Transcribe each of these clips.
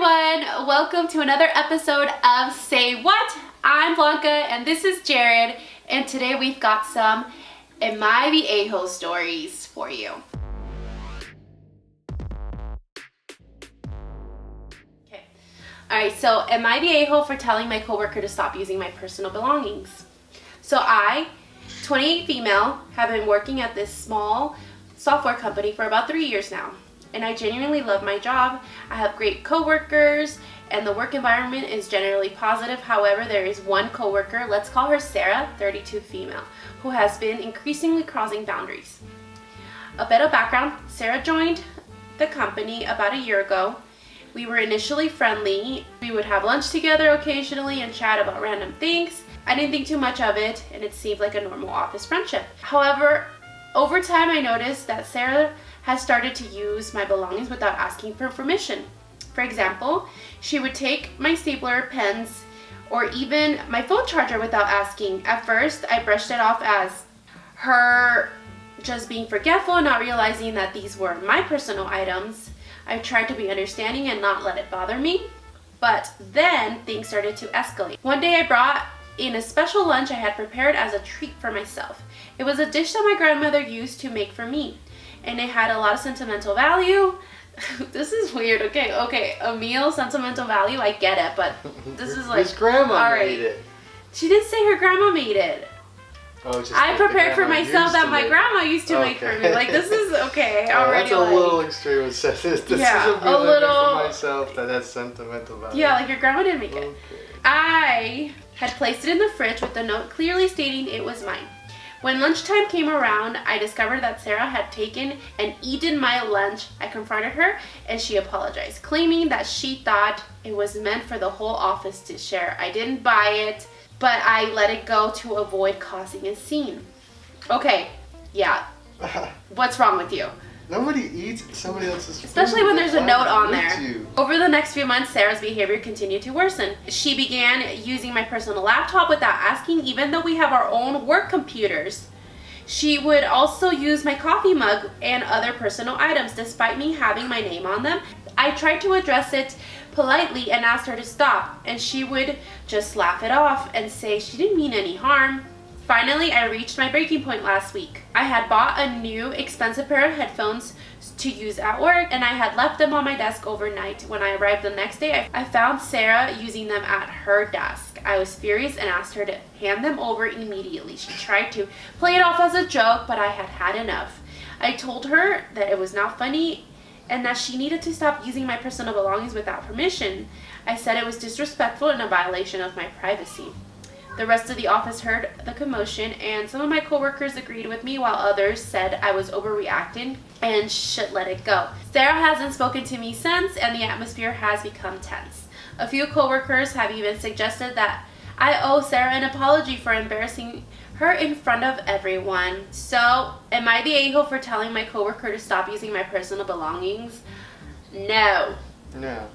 everyone, welcome to another episode of Say What? I'm Blanca and this is Jarod, and today we've got some Am I the A-hole stories for you. Okay, alright, so am I the a-hole for telling my coworker to stop using my personal belongings? So I, 28 female, have been working at this small software company for about 3 years now. And I genuinely love my job. I have great coworkers and the work environment is generally positive. However, there is one coworker, let's call her Sarah, 32 female, who has been increasingly crossing boundaries. A bit of background, Sarah joined the company about a year ago. We were initially friendly. We would have lunch together occasionally and chat about random things. I didn't think too much of it and it seemed like a normal office friendship. However, over time I noticed that Sarah has started to use my belongings without asking for permission. For example, she would take my stapler, pens, or even my phone charger without asking. At first, I brushed it off as her just being forgetful and not realizing that these were my personal items. I tried to be understanding and not let it bother me, but then things started to escalate. One day I brought in a special lunch I had prepared as a treat for myself. It was a dish that my grandmother used to make for me, and it had a lot of sentimental value. This is weird. Okay, a meal, sentimental value, I get it, but this is like, his grandma made it. She didn't say her grandma made it. Oh, just I like prepared for myself that my grandma used to make for me. Like, this is okay. Already, that's a little extreme. It says this yeah, is a meal I made for myself that has sentimental value. Yeah, like your grandma didn't make it. Okay. I had placed it in the fridge with a note clearly stating it was mine. When lunchtime came around, I discovered that Sarah had taken and eaten my lunch. I confronted her and she apologized, claiming that she thought it was meant for the whole office to share. I didn't buy it, but I let it go to avoid causing a scene. Okay, yeah. What's wrong with you? Nobody eats somebody else's food. Especially when there's a note on there. You. Over the next few months, Sarah's behavior continued to worsen. She began using my personal laptop without asking, even though we have our own work computers. She would also use my coffee mug and other personal items, despite me having my name on them. I tried to address it politely and asked her to stop, and she would just laugh it off and say she didn't mean any harm. Finally, I reached my breaking point last week. I had bought a new expensive pair of headphones to use at work, and I had left them on my desk overnight. When I arrived the next day, I found Sarah using them at her desk. I was furious and asked her to hand them over immediately. She tried to play it off as a joke, but I had had enough. I told her that it was not funny and that she needed to stop using my personal belongings without permission. I said it was disrespectful and a violation of my privacy. The rest of the office heard the commotion, and some of my coworkers agreed with me while others said I was overreacting and should let it go. Sarah hasn't spoken to me since, and the atmosphere has become tense. A few coworkers have even suggested that I owe Sarah an apology for embarrassing her in front of everyone. So, am I the a-hole for telling my coworker to stop using my personal belongings? No.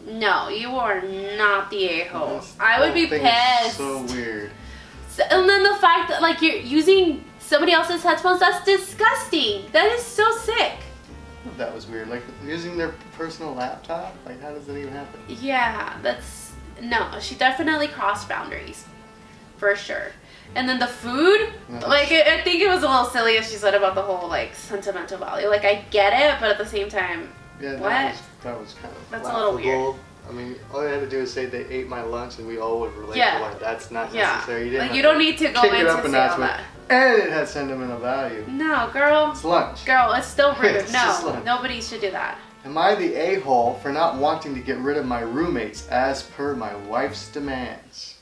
No, you are not the a-hole. I would be pissed. So weird. And then the fact that like you're using somebody else's headphones, that's disgusting. That is so sick. That was weird. Like using their personal laptop? Like how does that even happen? Yeah, no, she definitely crossed boundaries. For sure. And then the food, like I think it was a little silly as she said about the whole like sentimental value. Like I get it, but at the same time, yeah, what? That was kind of That's laughable. A little weird. I mean, all they had to do is say they ate my lunch and we all would relate to why that's not yeah. necessary. You don't need to go into all that. And it has sentimental value. No, girl. It's lunch. Girl, it's still rude. It's no, nobody should do that. Am I the a-hole for not wanting to get rid of my roommates as per my wife's demands?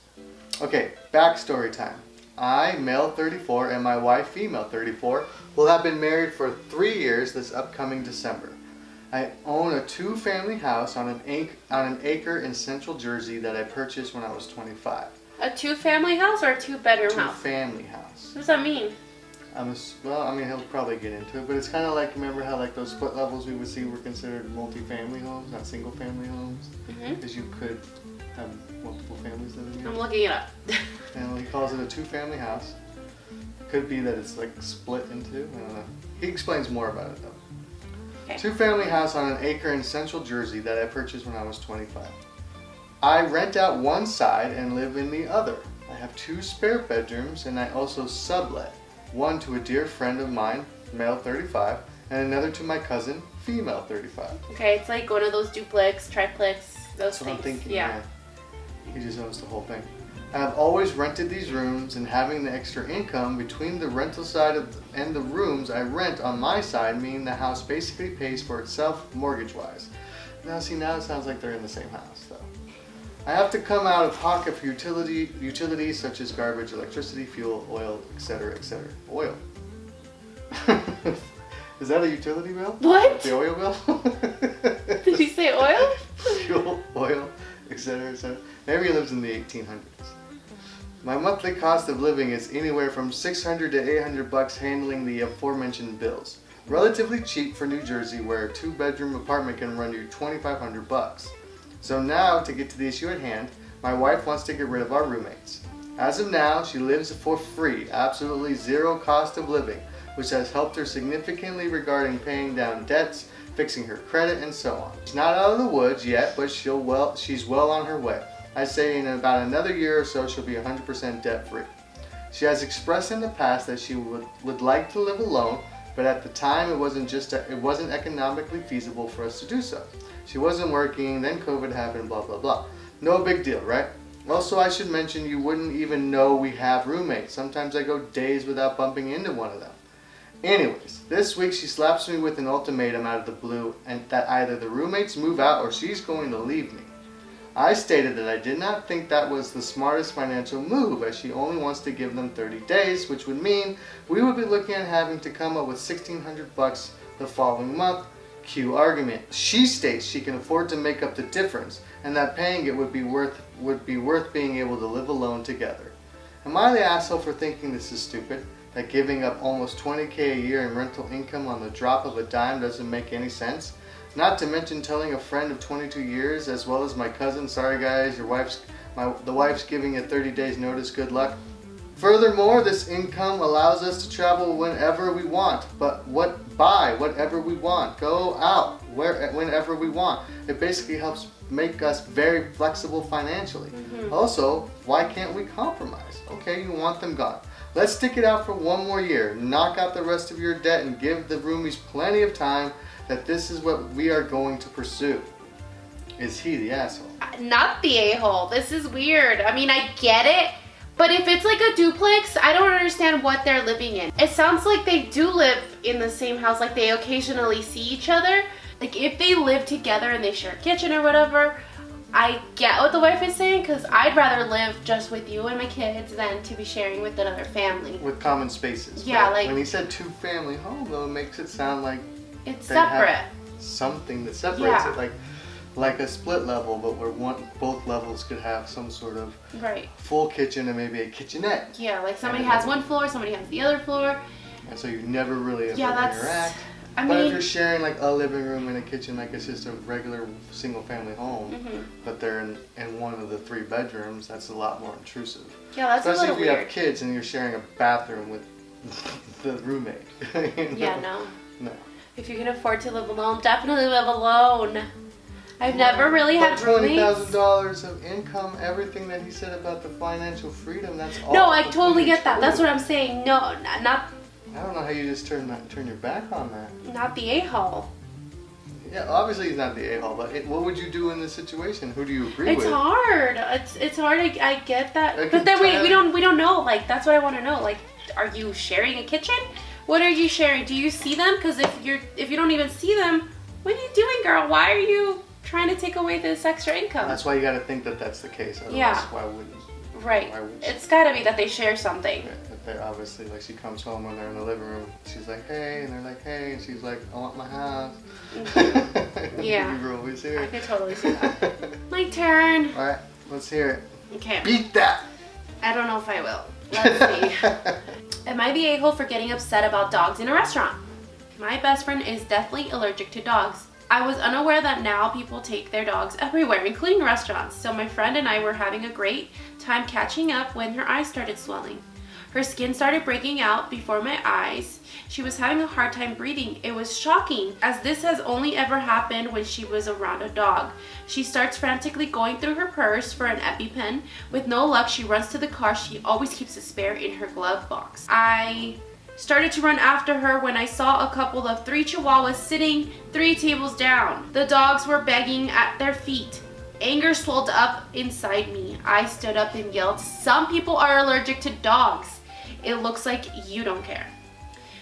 Okay, backstory time. I, male 34, and my wife, female 34, will have been married for 3 years this upcoming December. I own a 2-family house on an acre in central Jersey that I purchased when I was 25. A 2-family house or a 2-bedroom house? 2-family house. What does that mean? Well, I mean, he'll probably get into it, but it's kind of like, remember how like those split levels we would see were considered multi-family homes, not single-family homes? Because you could have multiple families living in. I'm looking it up. And he calls it a 2-family house. Could be that it's like split into, I don't know. He explains more about it though. Okay. 2-family house on an acre in central Jersey that I purchased when I was 25. I rent out one side and live in the other. I have 2 spare bedrooms and I also sublet. One to a dear friend of mine, male 35, and another to my cousin, female 35. Okay, it's like one of those duplex, triplex, those That's what I'm things. thinking, Yeah. He just owns the whole thing. I have always rented these rooms, and having the extra income between the rental side and the rooms I rent on my side, meaning the house basically pays for itself mortgage-wise. Now it sounds like they're in the same house, though. I have to come out of pocket for utilities such as garbage, electricity, fuel, oil, etc., etc. Oil. Is that a utility bill? What? The oil bill? Did you say oil? Fuel, oil, etc., etc. Maybe he lives in the 1800s. My monthly cost of living is anywhere from $600 to $800 handling the aforementioned bills. Relatively cheap for New Jersey, where a 2-bedroom apartment can run you $2,500. So now, to get to the issue at hand, my wife wants to get rid of our roommates. As of now, she lives for free, absolutely zero cost of living, which has helped her significantly regarding paying down debts, fixing her credit, and so on. She's not out of the woods yet, but she's well on her way. I say in about another year or so she'll be 100% debt free. She has expressed in the past that she would like to live alone, but at the time it wasn't economically feasible for us to do so. She wasn't working, then COVID happened, blah blah blah. No big deal, right? Also, I should mention you wouldn't even know we have roommates. Sometimes I go days without bumping into one of them. Anyways, this week she slaps me with an ultimatum out of the blue, and that either the roommates move out or she's going to leave me. I stated that I did not think that was the smartest financial move, as she only wants to give them 30 days, which would mean we would be looking at having to come up with $1,600 the following month. Cue argument. She states she can afford to make up the difference, and that paying it would be worth being able to live alone together. Am I the asshole for thinking this is stupid? That giving up almost $20,000 a year in rental income on the drop of a dime doesn't make any sense? Not to mention telling a friend of 22 years, as well as my cousin, sorry guys, the wife's giving you 30 days notice, good luck. Furthermore, this income allows us to travel whenever we want, buy whatever we want, go out whenever we want. It basically helps make us very flexible financially. Also, why can't we compromise? Okay, you want them gone. Let's stick it out for one more year, knock out the rest of your debt, and give the roomies plenty of time that this is what we are going to pursue. Is he the asshole? Not the a-hole. This is weird. I mean, I get it, but if it's like a duplex, I don't understand what they're living in. It sounds like they do live in the same house, like they occasionally see each other. Like if they live together and they share a kitchen or whatever, I get what the wife is saying, because I'd rather live just with you and my kids than to be sharing with another family. With common spaces. Yeah, but like... when he said 2-family home, though, it makes it sound like it's separate. Something that separates it, like a split level, but where both levels could have some sort of full kitchen and maybe a kitchenette. Yeah, like somebody has one floor, somebody has the other floor. And so you never really ever interact. But if you're sharing like a living room and a kitchen, like it's just a regular single-family home, but they're in one of the 3 bedrooms, that's a lot more intrusive. Yeah, that's especially a little if you weird. have kids and you're sharing a bathroom with the roommate. You know? Yeah, no. No. If you can afford to live alone, definitely live alone. I've never really had roommates. $20,000 of income, everything that he said about the financial freedom, that's all. No, I totally get that. That's what I'm saying. No, not. I don't know how you just turn your back on that. Not the a-hole. Yeah, obviously he's not the a-hole, but what would you do in this situation? Who do you agree with? It's hard. It's hard. I get that. But then we don't know. Like that's what I want to know. Like, are you sharing a kitchen? What are you sharing? Do you see them? Because if you don't even see them, what are you doing, girl? Why are you trying to take away this extra income? That's why you got to think that that's the case. Otherwise, why wouldn't? Right. It's got to be that they share something. Yeah, they're obviously, like, she comes home when they're in the living room. She's like, hey, and they're like, hey, and she's like, I want my house. Yeah. You were always here. I could totally see that. My turn. All right, let's hear it. Okay. Beat that. I don't know if I will. Let's see. Am I the a-hole for getting upset about dogs in a restaurant? My best friend is deathly allergic to dogs. I was unaware that now people take their dogs everywhere, including restaurants, so my friend and I were having a great time catching up when her eyes started swelling. Her skin started breaking out before my eyes. She was having a hard time breathing. It was shocking, as this has only ever happened when she was around a dog. She starts frantically going through her purse for an EpiPen. With no luck, she runs to the car. She always keeps a spare in her glove box. I started to run after her when I saw a couple of 3 chihuahuas sitting 3 tables down. The dogs were begging at their feet. Anger swelled up inside me. I stood up and yelled, "Some people are allergic to dogs. It looks like you don't care."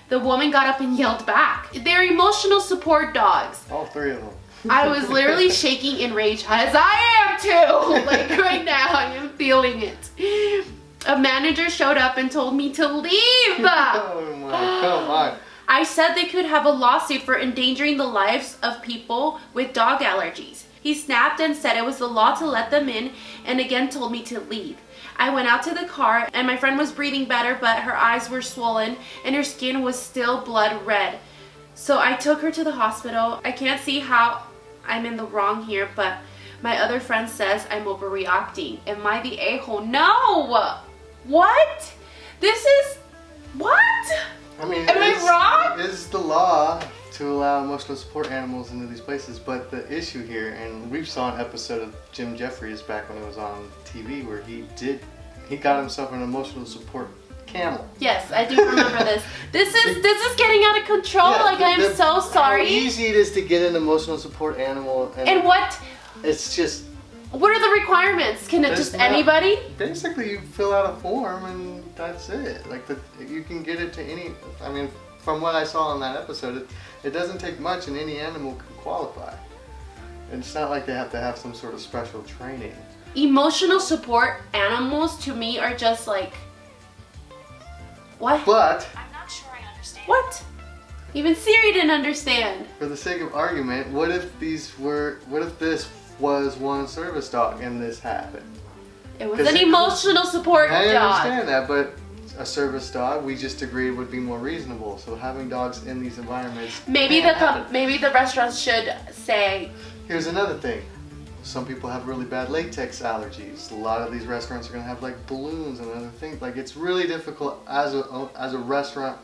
The woman got up and yelled back, "They're emotional support dogs." All 3 of them. I was literally shaking in rage, as I am too. Like right now, I am feeling it. A manager showed up and told me to leave. Oh my, come on. I said they could have a lawsuit for endangering the lives of people with dog allergies. He snapped and said it was the law to let them in, and again told me to leave. I went out to the car, and my friend was breathing better, but her eyes were swollen and her skin was still blood red. So I took her to the hospital. I can't see how I'm in the wrong here, but my other friend says I'm overreacting. Am I the a-hole? No! What? This is... what? I mean, am I wrong? It is the law to allow emotional support animals into these places, but the issue here, and we saw an episode of Jim Jeffries back when it was on TV where he got himself an emotional support camel. Yes, I do remember this. This is getting out of control. Yeah, like I'm so sorry. How easy it is to get an emotional support animal, and what? It's just. What are the requirements? Can it just anybody? Basically, you fill out a form and that's it. Like you can get it to any. I mean, from what I saw in that episode, it doesn't take much, and any animal can qualify. And it's not like they have to have some sort of special training. Emotional support animals to me are just like, what? But I'm not sure I understand. What? Even Siri didn't understand. For the sake of argument, what if this was one service dog and this happened? It was an emotional support dog. I understand that, but a service dog, we just agreed would be more reasonable. So having dogs in these environments. Maybe the restaurants should say. Here's another thing. Some people have really bad latex allergies. A lot of these restaurants are gonna have like balloons and other things. Like it's really difficult as a restaurant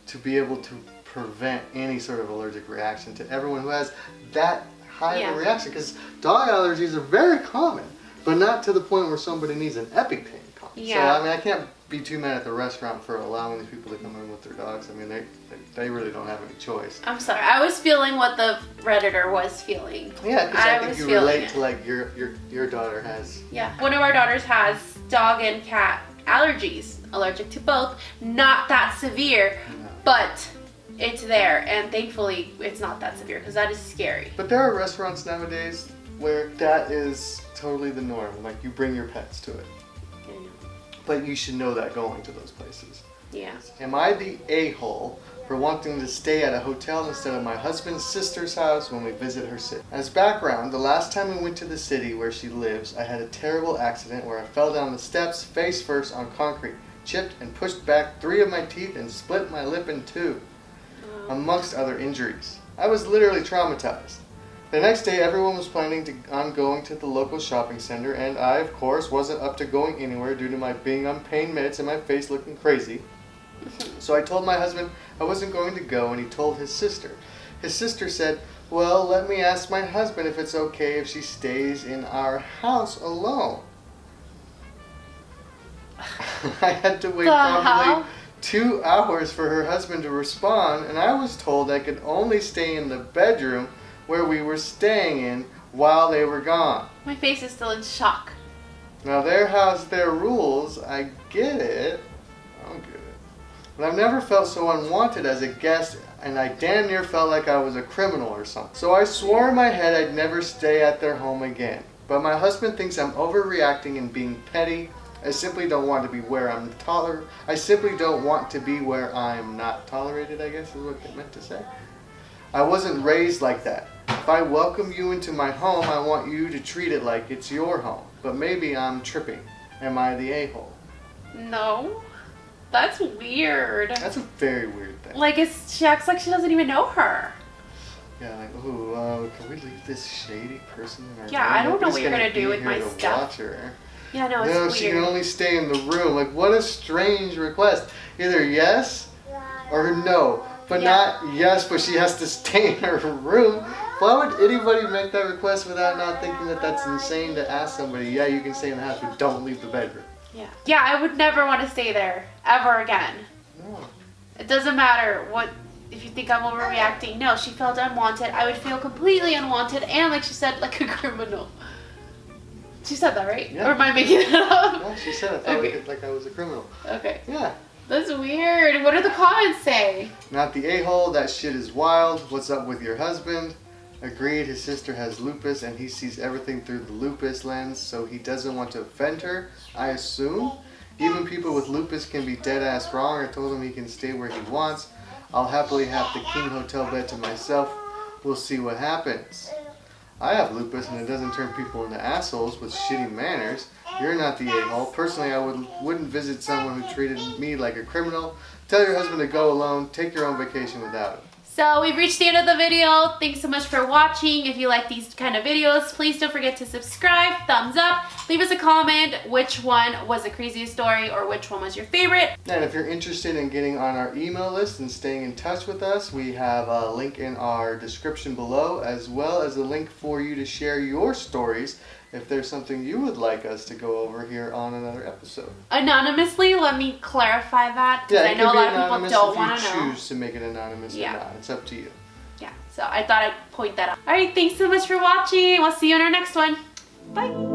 to be able to prevent any sort of allergic reaction to everyone who has that high of a reaction. Because dog allergies are very common, but not to the point where somebody needs an EpiPen. Yeah. So I mean, I can't be too mad at the restaurant for allowing these people to come in with their dogs. I mean, they really don't have any choice. I'm sorry. I was feeling what the Redditor was feeling. Yeah, because I think you relate to like your daughter has. Yeah. One of our daughters has dog and cat allergies. Allergic to both. Not that severe, but it's there. And thankfully, it's not that severe because that is scary. But there are restaurants nowadays where that is totally the norm. Like you bring your pets to it. But you should know that going to those places. Yeah. Am I the a-hole for wanting to stay at a hotel instead of my husband's sister's house when we visit her city? As background, the last time we went to the city where she lives, I had a terrible accident where I fell down the steps face first on concrete, chipped and pushed back 3 of my teeth and split my lip in 2, amongst other injuries. I was literally traumatized. The next day, everyone was planning on going to the local shopping center, and I, of course, wasn't up to going anywhere due to my being on pain meds and my face looking crazy. So I told my husband I wasn't going to go, and he told his sister. His sister said, "Well, let me ask my husband if it's okay if she stays in our house alone." I had to wait probably 2 hours for her husband to respond, and I was told I could only stay in the bedroom where we were staying in while they were gone. My face is still in shock. Now their house, their rules, I get it. I don't get it. But I've never felt so unwanted as a guest, and I damn near felt like I was a criminal or something. So I swore in my head I'd never stay at their home again. But my husband thinks I'm overreacting and being petty. I simply don't want to be where I'm I simply don't want to be where I'm not tolerated, I guess is what they meant to say. I wasn't raised like that. If I welcome you into my home, I want you to treat it like it's your home. But maybe I'm tripping. Am I the a-hole? No. That's weird. That's a very weird thing. Like, she acts like she doesn't even know her. Yeah, like, ooh, can we leave this shady person in our Yeah, room? I don't know Nobody's what you're gonna do be with here my to stuff. watch her. Yeah, no, it's No, weird. she can only stay in the room. Like, what a strange request. Either yes or no. But not yes, but she has to stay in her room. Why would anybody make that request without not thinking that that's insane to ask somebody, yeah, you can stay in the house, but don't leave the bedroom? Yeah. Yeah, I would never want to stay there ever again. No. It doesn't matter what, if you think I'm overreacting. No, she felt unwanted. I would feel completely unwanted and, like she said, like a criminal. She said that, right? Yeah. Or am I making that up? No, she said I felt like I was a criminal. Okay. Yeah. That's weird. What do the comments say? Not the a-hole, that shit is wild. What's up with your husband? Agreed, his sister has lupus and he sees everything through the lupus lens, so he doesn't want to offend her, I assume. Even people with lupus can be dead ass wrong. I told him he can stay where he wants. I'll happily have the king hotel bed to myself. We'll see what happens. I have lupus and it doesn't turn people into assholes with shitty manners. You're not the a-hole. Personally, I wouldn't visit someone who treated me like a criminal. Tell your husband to go alone. Take your own vacation without him. So we've reached the end of the video. Thanks so much for watching. If you like these kind of videos, please don't forget to subscribe, thumbs up, leave us a comment which one was the craziest story or which one was your favorite. And if you're interested in getting on our email list and staying in touch with us, we have a link in our description below, as well as a link for you to share your stories if there's something you would like us to go over here on another episode. Anonymously, let me clarify that, because I know a lot of people don't want to know. If you choose to make it anonymous or not. It's up to you. Yeah, so I thought I'd point that out. Alright, thanks so much for watching. We'll see you in our next one. Bye.